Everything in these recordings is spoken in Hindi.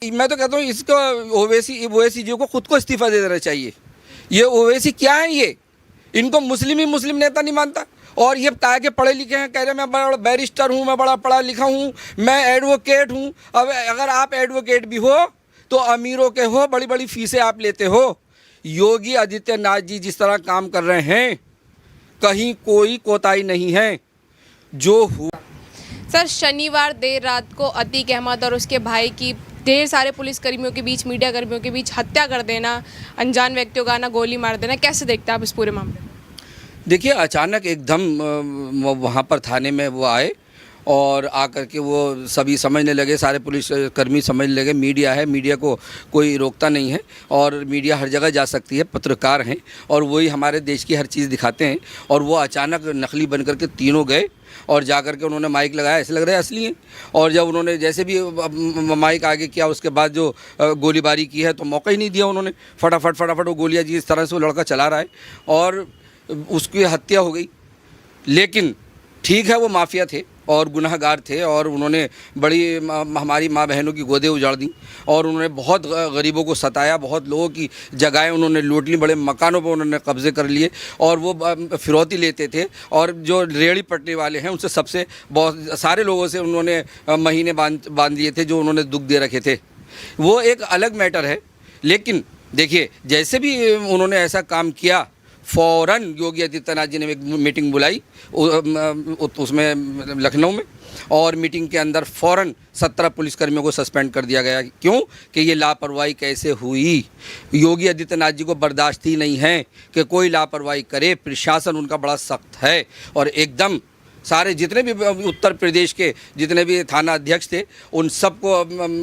मैं तो कहता हूँ इसको ओवैसी ओवैसी जी को खुद को इस्तीफा दे देना चाहिए। ये ओवैसी क्या है ये? इनको मुस्लिम ही मुस्लिम नेता नहीं मानता और ये ताकि के पढ़े लिखे हैं, कह रहे मैं बड़ा बैरिस्टर हूँ, मैं बड़ा पढ़ा लिखा हूँ, मैं एडवोकेट हूँ। अब अगर आप एडवोकेट भी हो तो अमीरों के हो, बड़ी बड़ी फीसें आप लेते हो। योगी आदित्यनाथ जी जिस तरह काम कर रहे हैं कहीं कोई कोताही नहीं है। जो हुआ सर, शनिवार देर रात को अतीक अहमद और उसके भाई की ढेर सारे पुलिस कर्मियों के बीच, मीडिया कर्मियों के बीच हत्या कर देना, अनजान व्यक्तियों का आना, गोली मार देना, कैसे देखते हैं आप इस पूरे मामले में? देखिए, अचानक एकदम वहाँ पर थाने में वो आए और आकर के वो सभी समझने लगे, सारे पुलिस कर्मी समझने लगे मीडिया है, मीडिया को कोई रोकता नहीं है और मीडिया हर जगह जा सकती है, पत्रकार हैं और वही हमारे देश की हर चीज़ दिखाते हैं। और वो अचानक नकली बन कर के तीनों गए और जाकर के उन्होंने माइक लगाया, ऐसे लग रहा है असली है। और जब उन्होंने जैसे भी माइक आगे किया उसके बाद जो गोलीबारी की है तो मौका ही नहीं दिया उन्होंने। फटाफट वो गोलियाँ जिस तरह से वो लड़का चला रहा है और उसकी हत्या हो गई। लेकिन ठीक है, वो माफिया थे और गुनहगार थे और उन्होंने बड़ी हमारी माँ बहनों की गोदें उजाड़ दी और उन्होंने बहुत गरीबों को सताया, बहुत लोगों की जगहें उन्होंने लूट ली, बड़े मकानों पर उन्होंने कब्जे कर लिए और वो फिरौती लेते थे। और जो रेहड़ी पटरी वाले हैं उनसे सबसे बहुत सारे लोगों से उन्होंने महीने बांध लिए थे जो उन्होंने दुख दे रखे थे। वो एक अलग मैटर है। लेकिन देखिए, जैसे भी उन्होंने ऐसा काम किया, फ़ौरन योगी आदित्यनाथ जी ने एक मीटिंग बुलाई उसमें लखनऊ में और मीटिंग के अंदर फ़ौरन 17 पुलिसकर्मियों को सस्पेंड कर दिया गया। क्यों? कि ये लापरवाही कैसे हुई। योगी आदित्यनाथ जी को बर्दाश्त ही नहीं है कि कोई लापरवाही करे। प्रशासन उनका बड़ा सख्त है और एकदम सारे जितने भी उत्तर प्रदेश के जितने भी थाना अध्यक्ष थे उन सबको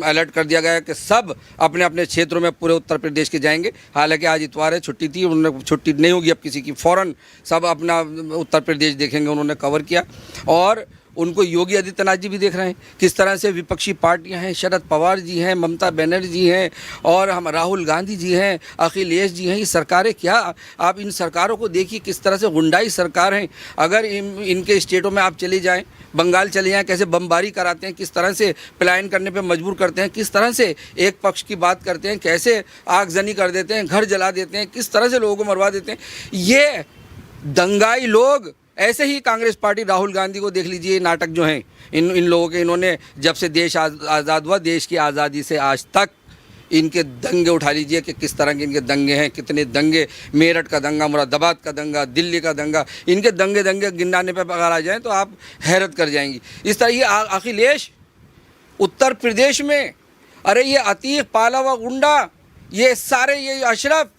अलर्ट कर दिया गया कि सब अपने अपने क्षेत्रों में पूरे उत्तर प्रदेश के जाएंगे। हालांकि आज इतवार है, छुट्टी थी, उन्होंने छुट्टी नहीं होगी अब किसी की, फ़ौरन सब अपना उत्तर प्रदेश देखेंगे। उन्होंने कवर किया और उनको योगी आदित्यनाथ जी भी देख रहे हैं किस तरह से विपक्षी पार्टियां हैं, शरद पवार जी हैं, ममता बनर्जी जी हैं और हम राहुल गांधी जी हैं, अखिलेश जी हैं। ये सरकारें क्या, आप इन सरकारों को देखिए किस तरह से गुंडाई सरकार हैं। अगर इनके स्टेटों में आप चले जाएं, बंगाल चले जाएं, कैसे बमबारी कराते हैं, किस तरह से पलायन करने पर मजबूर करते हैं, किस तरह से एक पक्ष की बात करते हैं, कैसे आगजनी कर देते हैं, घर जला देते हैं, किस तरह से लोगों को मरवा देते हैं। ये दंगाई लोग ऐसे ही कांग्रेस पार्टी, राहुल गांधी को देख लीजिए, नाटक जो हैं इन लोगों के, इन्होंने जब से देश आज़ाद हुआ, देश की आज़ादी से आज तक इनके दंगे उठा लीजिए कि किस तरह के इनके दंगे हैं, कितने दंगे, मेरठ का दंगा, मुरादाबाद का दंगा, दिल्ली का दंगा, इनके दंगे गिनाने पर अगर आ जाएँ तो आप हैरत कर जाएंगी। इस तरह ये अखिलेश उत्तर प्रदेश में, अरे ये अतीक पाला हुआ गुंडा, ये सारे, ये अशरफ,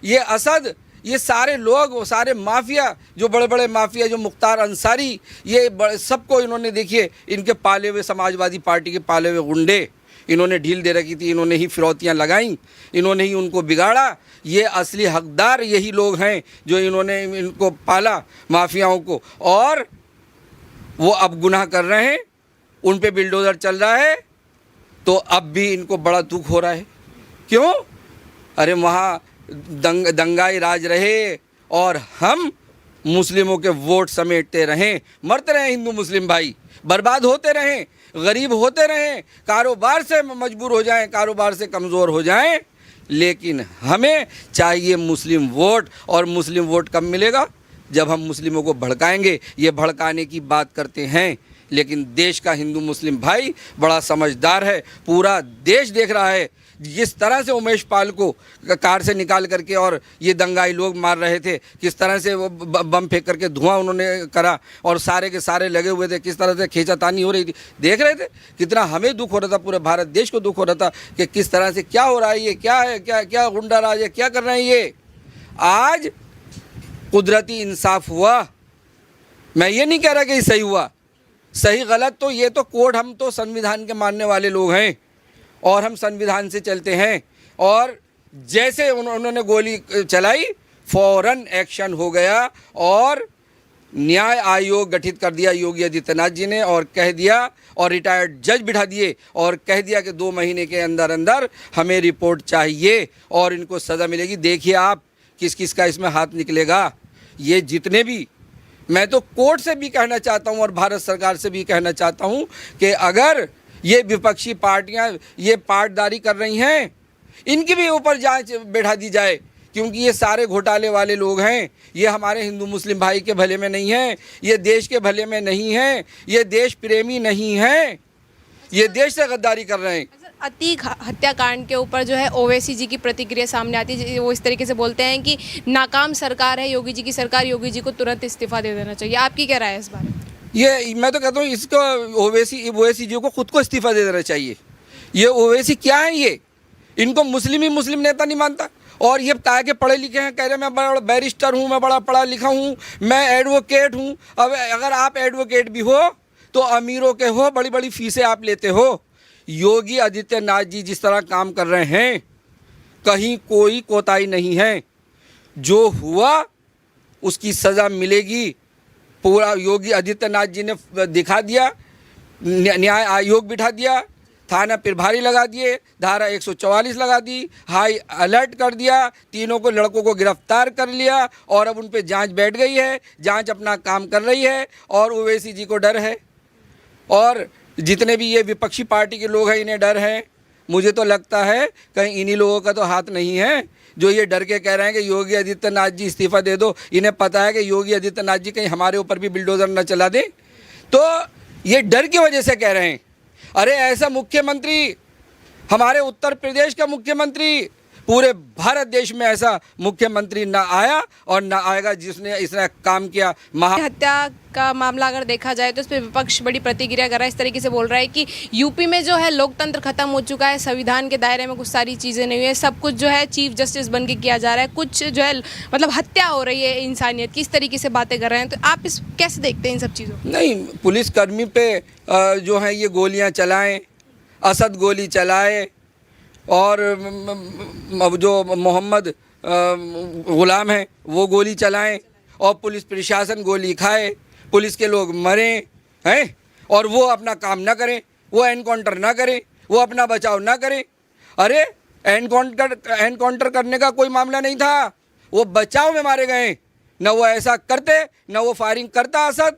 ये असद, ये सारे लोग, वो सारे माफिया, जो बड़े बड़े माफिया, जो मुख्तार अंसारी, ये सबको इन्होंने देखिए, इनके पाले हुए समाजवादी पार्टी के पाले हुए गुंडे, इन्होंने ढील दे रखी थी, इन्होंने ही फिरौतियाँ लगाई, इन्होंने ही उनको बिगाड़ा। ये असली हकदार यही लोग हैं जो इन्होंने इनको पाला, माफियाओं को, और वो अब गुनाह कर रहे हैं, उन पे बिल्डोज़र चल रहा है। तो अब भी इनको बड़ा दुख हो रहा है। क्यों? अरे वहाँ दंगाई राज रहे और हम मुस्लिमों के वोट समेटते रहें, मरते रहें हिंदू मुस्लिम भाई, बर्बाद होते रहें, गरीब होते रहें, कारोबार से मजबूर हो जाएं, कारोबार से कमज़ोर हो जाएं। लेकिन हमें चाहिए मुस्लिम वोट। और मुस्लिम वोट कब मिलेगा? जब हम मुस्लिमों को भड़काएंगे। ये भड़काने की बात करते हैं, लेकिन देश का हिंदू मुस्लिम भाई बड़ा समझदार है। पूरा देश देख रहा है जिस तरह से उमेश पाल को कार से निकाल करके और ये दंगाई लोग मार रहे थे, किस तरह से वो बम फेंक करके धुआं उन्होंने करा और सारे के सारे लगे हुए थे, किस तरह से खींचातानी हो रही थी, देख रहे थे। कितना हमें दुख हो रहा था, पूरे भारत देश को दुख हो रहा था कि किस तरह से क्या हो रहा है, ये क्या है, क्या गुंडा राज है, क्या कर रहे हैं ये। आज कुदरती इंसाफ हुआ। मैं ये नहीं कह रहा कि सही हुआ, सही गलत तो ये तो कोर्ट, हम तो संविधान के मानने वाले लोग हैं और हम संविधान से चलते हैं। और जैसे उन्होंने गोली चलाई, फ़ौरन एक्शन हो गया और न्याय आयोग गठित कर दिया योगी आदित्यनाथ जी ने और कह दिया, और रिटायर्ड जज बिठा दिए और कह दिया कि 2 महीने के अंदर अंदर हमें रिपोर्ट चाहिए और इनको सज़ा मिलेगी। देखिए आप किस किस का इसमें हाथ निकलेगा। ये जितने भी, मैं तो कोर्ट से भी कहना चाहता हूँ और भारत सरकार से भी कहना चाहता हूँ कि अगर ये विपक्षी पार्टियां ये पाटदारी कर रही हैं, इनकी भी ऊपर जांच बैठा दी जाए, क्योंकि ये सारे घोटाले वाले लोग हैं। ये हमारे हिंदू मुस्लिम भाई के भले में नहीं हैं, ये देश के भले में नहीं हैं, ये देश प्रेमी नहीं हैं, ये देश से गद्दारी कर रहे हैं। अतीक हत्याकांड के ऊपर जो है ओवैसी जी की प्रतिक्रिया सामने आती है। वो इस तरीके से बोलते हैं कि नाकाम सरकार है योगी जी की सरकार, योगी जी को तुरंत इस्तीफा दे देना चाहिए। आपकी क्या राय है इस बारे में? ये मैं तो कहता हूँ इसको ओवैसी जी को खुद को इस्तीफा दे देना चाहिए। ये ओवैसी क्या है, ये इनको मुस्लिम ही मुस्लिम नेता नहीं मानता, और ये कहा के पढ़े लिखे हैं, कह रहे मैं बड़ा बैरिस्टर हूँ, मैं बड़ा पढ़ा लिखा हूँ, मैं एडवोकेट हूँ। अब अगर आप एडवोकेट भी हो तो अमीरों के हो, बड़ी बड़ी फीसें आप लेते हो। योगी आदित्यनाथ जी जिस तरह काम कर रहे हैं, कहीं कोई कोताही नहीं है। जो हुआ उसकी सज़ा मिलेगी। पूरा योगी आदित्यनाथ जी ने दिखा दिया, न्याय आयोग बिठा दिया, थाना प्रभारी लगा दिए, धारा 144 लगा दी, हाई अलर्ट कर दिया, तीनों को लड़कों को गिरफ्तार कर लिया, और अब उन पे जांच बैठ गई है, जांच अपना काम कर रही है, और ओवैसी जी को डर है, और जितने भी ये विपक्षी पार्टी के लोग हैं इन्हें डर है। मुझे तो लगता है कहीं इन्हीं लोगों का तो हाथ नहीं है जो ये डर के कह रहे हैं कि योगी आदित्यनाथ जी इस्तीफा दे दो। इन्हें पता है कि योगी आदित्यनाथ जी कहीं हमारे ऊपर भी बिल्डोजर न चला दें, तो ये डर की वजह से कह रहे हैं। अरे ऐसा मुख्यमंत्री, हमारे उत्तर प्रदेश का मुख्यमंत्री, पूरे भारत देश में ऐसा मुख्यमंत्री ना आया और ना आएगा जिसने इसने काम किया। हत्या का मामला अगर देखा जाए तो इस पर विपक्ष बड़ी प्रतिक्रिया कर रहा है। इस तरीके से बोल रहा है कि यूपी में जो है लोकतंत्र खत्म हो चुका है, संविधान के दायरे में कुछ सारी चीज़ें नहीं हुई है, सब कुछ जो है चीफ जस्टिस बन के किया जा रहा है, कुछ जो है मतलब हत्या हो रही है इंसानियत की, इस तरीके से बातें कर रहे हैं। तो आप इस कैसे देखते हैं इन सब चीज़ों? नहीं, पुलिसकर्मी पे जो है ये गोलियाँ चलाएँ, असद गोली चलाए, और जो मोहम्मद ग़ुलाम है वो गोली चलाएं, और पुलिस प्रशासन गोली खाए, पुलिस के लोग मरें हैं, और वो अपना काम ना करें, वो एनकाउंटर ना करें, वो अपना बचाव ना करें। अरे एनकाउंटर करने का कोई मामला नहीं था, वो बचाव में मारे गए। न वो ऐसा करते, न वो फायरिंग करता असद,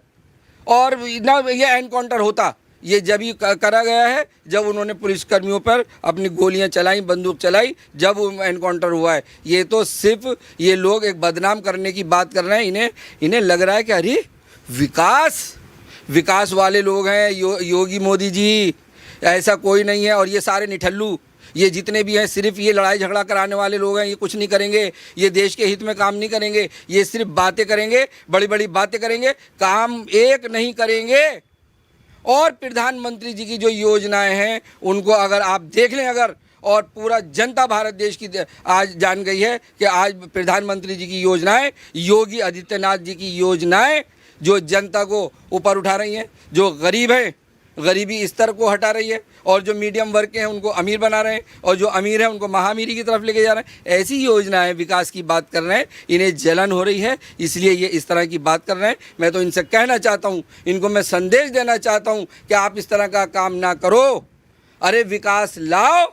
और न ये एनकाउंटर होता। ये जब ही करा गया है जब उन्होंने पुलिसकर्मियों पर अपनी गोलियां चलाई, बंदूक चलाई, जब एनकाउंटर हुआ है। ये तो सिर्फ ये लोग एक बदनाम करने की बात कर रहे हैं। इन्हें लग रहा है कि अरे विकास वाले लोग हैं योगी मोदी जी, ऐसा कोई नहीं है। और ये सारे निठल्लू, ये जितने भी हैं सिर्फ ये लड़ाई झगड़ा कराने वाले लोग हैं, ये कुछ नहीं करेंगे, ये देश के हित में काम नहीं करेंगे, ये सिर्फ बातें करेंगे, बड़ी बड़ी बातें करेंगे, काम एक नहीं करेंगे। और प्रधानमंत्री जी की जो योजनाएं हैं उनको अगर आप देख लें, अगर, और पूरा जनता भारत देश की आज जान गई है कि आज प्रधानमंत्री जी की योजनाएं, योगी आदित्यनाथ जी की योजनाएं जो जनता को ऊपर उठा रही हैं, जो गरीब हैं गरीबी स्तर को हटा रही है, और जो मीडियम वर्ग के हैं उनको अमीर बना रहे हैं, और जो अमीर हैं उनको महामीरी की तरफ लेके जा रहे हैं। ऐसी योजनाएं विकास की बात कर रहे हैं, इन्हें जलन हो रही है, इसलिए ये इस तरह की बात कर रहे हैं। मैं तो इनसे कहना चाहता हूं, इनको मैं संदेश देना चाहता हूं कि आप इस तरह का काम ना करो। अरे विकास लाओ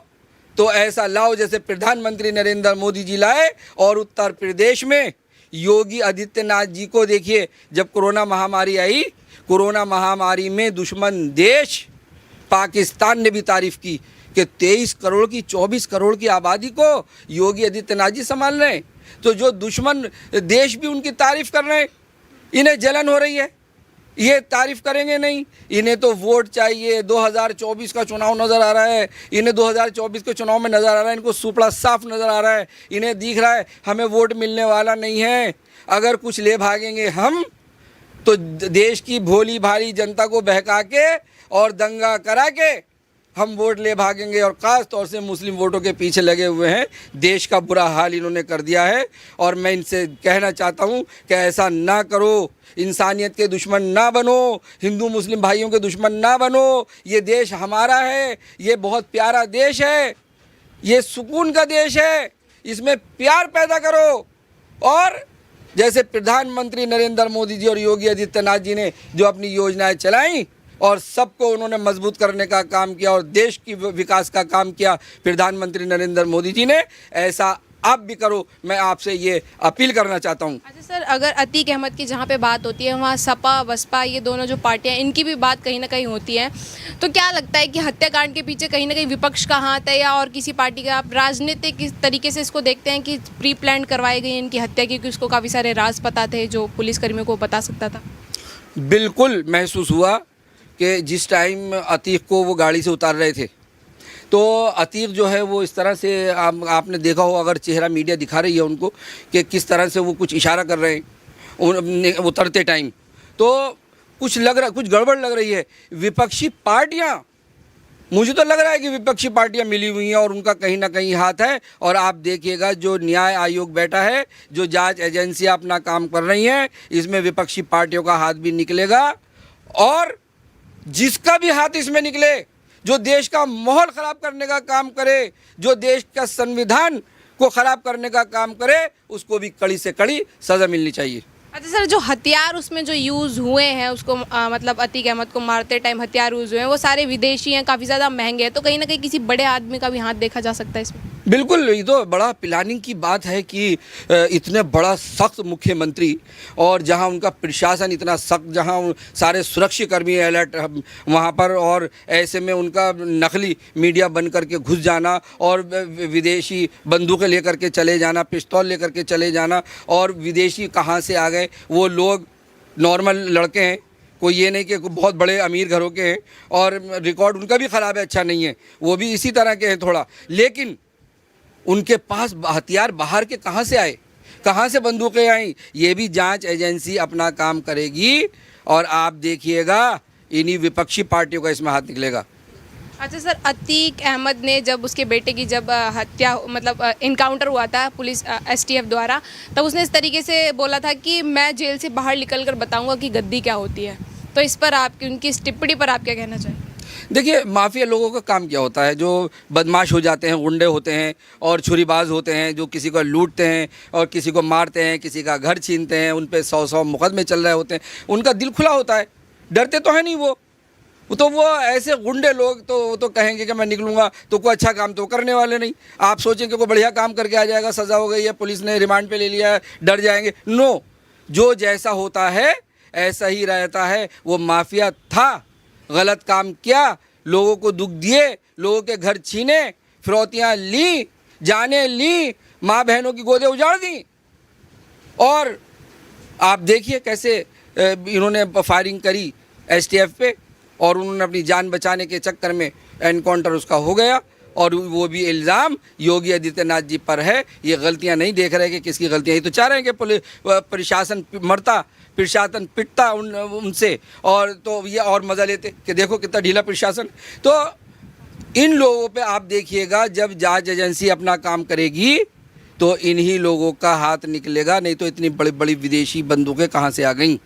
तो ऐसा लाओ जैसे प्रधानमंत्री नरेंद्र मोदी जी लाए। और उत्तर प्रदेश में योगी आदित्यनाथ जी को देखिए, जब कोरोना महामारी आई, कोरोना महामारी में दुश्मन देश पाकिस्तान ने भी तारीफ की कि 23 करोड़ की 24 करोड़ की आबादी को योगी आदित्यनाथ जी संभाल रहे हैं। तो जो दुश्मन देश भी उनकी तारीफ कर रहे हैं, इन्हें जलन हो रही है, ये तारीफ करेंगे नहीं। इन्हें तो वोट चाहिए। 2024 का चुनाव नज़र आ रहा है, इन्हें 2024 के चुनाव में नज़र आ रहा है, इनको सुपड़ा साफ नज़र आ रहा है। इन्हें दिख रहा है हमें वोट मिलने वाला नहीं है, अगर कुछ ले भागेंगे हम तो देश की भोली भाली जनता को बहका के और दंगा करा के हम वोट ले भागेंगे। और ख़ास तौर से मुस्लिम वोटों के पीछे लगे हुए हैं। देश का बुरा हाल इन्होंने कर दिया है, और मैं इनसे कहना चाहता हूं कि ऐसा ना करो, इंसानियत के दुश्मन ना बनो, हिंदू मुस्लिम भाइयों के दुश्मन ना बनो। ये देश हमारा है, ये बहुत प्यारा देश है, ये सुकून का देश है, इसमें प्यार पैदा करो। और जैसे प्रधानमंत्री नरेंद्र मोदी जी और योगी आदित्यनाथ जी ने जो अपनी योजनाएं चलाई और सबको उन्होंने मजबूत करने का काम किया और देश की विकास का काम किया प्रधानमंत्री नरेंद्र मोदी जी ने, ऐसा आप भी करो, मैं आपसे ये अपील करना चाहता हूँ। अच्छा सर, अगर अतीक अहमद की जहाँ पे बात होती है वहाँ सपा बसपा ये दोनों जो पार्टियाँ इनकी भी बात कहीं ना कहीं होती है, तो क्या लगता है कि हत्याकांड के पीछे कहीं ना कहीं विपक्ष का हाथ है या और किसी पार्टी का? आप राजनीतिक किस तरीके से इसको देखते हैं कि प्री प्लान करवाई गई इनकी हत्या, क्योंकि उसको काफ़ी सारे राज पता थे जो पुलिसकर्मियों को बता सकता था? बिल्कुल महसूस हुआ कि जिस टाइम अतीक को वो गाड़ी से उतार रहे थे, तो अतीक जो है वो इस तरह से आपने देखा हो, अगर चेहरा मीडिया दिखा रही है उनको कि किस तरह से वो कुछ इशारा कर रहे हैं उतरते टाइम, तो कुछ लग रहा, कुछ गड़बड़ लग रही है। विपक्षी पार्टियां, मुझे तो लग रहा है कि विपक्षी पार्टियां मिली हुई हैं और उनका कहीं ना कहीं हाथ है। और आप देखिएगा जो न्याय आयोग बैठा है, जो जांच एजेंसियां अपना काम कर रही हैं, इसमें विपक्षी पार्टियों का हाथ भी निकलेगा। और जिसका भी हाथ इसमें निकले, जो देश का माहौल ख़राब करने का काम करे, जो देश का संविधान को ख़राब करने का काम करे, उसको भी कड़ी से कड़ी सज़ा मिलनी चाहिए। अच्छा सर, जो हथियार उसमें जो यूज़ हुए हैं उसको मतलब अतीक अहमद को मारते टाइम हथियार यूज़ हुए हैं वो सारे विदेशी हैं, काफ़ी ज़्यादा महंगे हैं, तो कहीं ना कहीं किसी बड़े आदमी का भी हाथ देखा जा सकता है इसमें? बिल्कुल, ये तो बड़ा प्लानिंग की बात है कि इतने बड़ा सख्त मुख्यमंत्री और जहां उनका प्रशासन इतना सख्त, जहां सारे सुरक्षाकर्मी अलर्ट वहां पर, और ऐसे में उनका नकली मीडिया बन करके घुस जाना और विदेशी बंदूकें लेकर के चले जाना, पिस्तौल लेकर के चले जाना। और विदेशी कहां से आ गए? वो लोग नॉर्मल लड़के हैं, कोई ये नहीं कि बहुत बड़े अमीर घरों के हैं, और रिकॉर्ड उनका भी ख़राब है, अच्छा नहीं है, वो भी इसी तरह के हैं थोड़ा। लेकिन उनके पास हथियार बाहर के कहाँ से आए, कहाँ से बंदूकें आई? ये भी जांच एजेंसी अपना काम करेगी और आप देखिएगा इन्हीं विपक्षी पार्टियों का इसमें हाथ निकलेगा। अच्छा सर, अतीक अहमद ने जब उसके बेटे की जब हत्या मतलब इनकाउंटर हुआ था पुलिस एसटीएफ द्वारा, तब उसने इस तरीके से बोला था कि मैं जेल से बाहर निकल कर बताऊँगा कि गद्दी क्या होती है। तो इस पर आपकी उनकी इस टिप्पणी पर आप क्या कहना चाहिए? देखिए, माफिया लोगों का काम क्या होता है? जो बदमाश हो जाते हैं, गुंडे होते हैं और छुरीबाज होते हैं, जो किसी को लूटते हैं और किसी को मारते हैं, किसी का घर छीनते हैं, उन पे 100 मुकदमे चल रहे होते हैं। उनका दिल खुला होता है, डरते तो है नहीं वो तो वो ऐसे गुंडे लोग तो कहेंगे कि मैं निकलूंगा तो कोई अच्छा काम तो करने वाले नहीं। आप सोचें कि कोई बढ़िया काम करके आ जाएगा, सज़ा हो गई है, पुलिस ने रिमांड पे ले लिया है, डर जाएंगे? नो, जो जैसा होता है ऐसा ही रहता है। वो माफिया था, गलत काम किया, लोगों को दुख दिए, लोगों के घर छीने, फिरौतियाँ ली, जाने ली, माँ बहनों की गोदें उजाड़ दी। और आप देखिए कैसे इन्होंने फायरिंग करी एसटीएफ पे, और उन्होंने अपनी जान बचाने के चक्कर में एनकाउंटर उसका हो गया। और वो भी इल्ज़ाम योगी आदित्यनाथ जी पर है। ये गलतियां नहीं देख रहे कि किसकी गलतियां, ये तो चाह रहे हैं कि प्रशासन मरता, प्रशासन पिटता उनसे, और तो ये और मज़ा लेते कि देखो कितना ढीला प्रशासन। तो इन लोगों पे आप देखिएगा, जब जांच एजेंसी अपना काम करेगी तो इन्हीं लोगों का हाथ निकलेगा, नहीं तो इतनी बड़ी बड़ी विदेशी बंदूकें कहाँ से आ गई।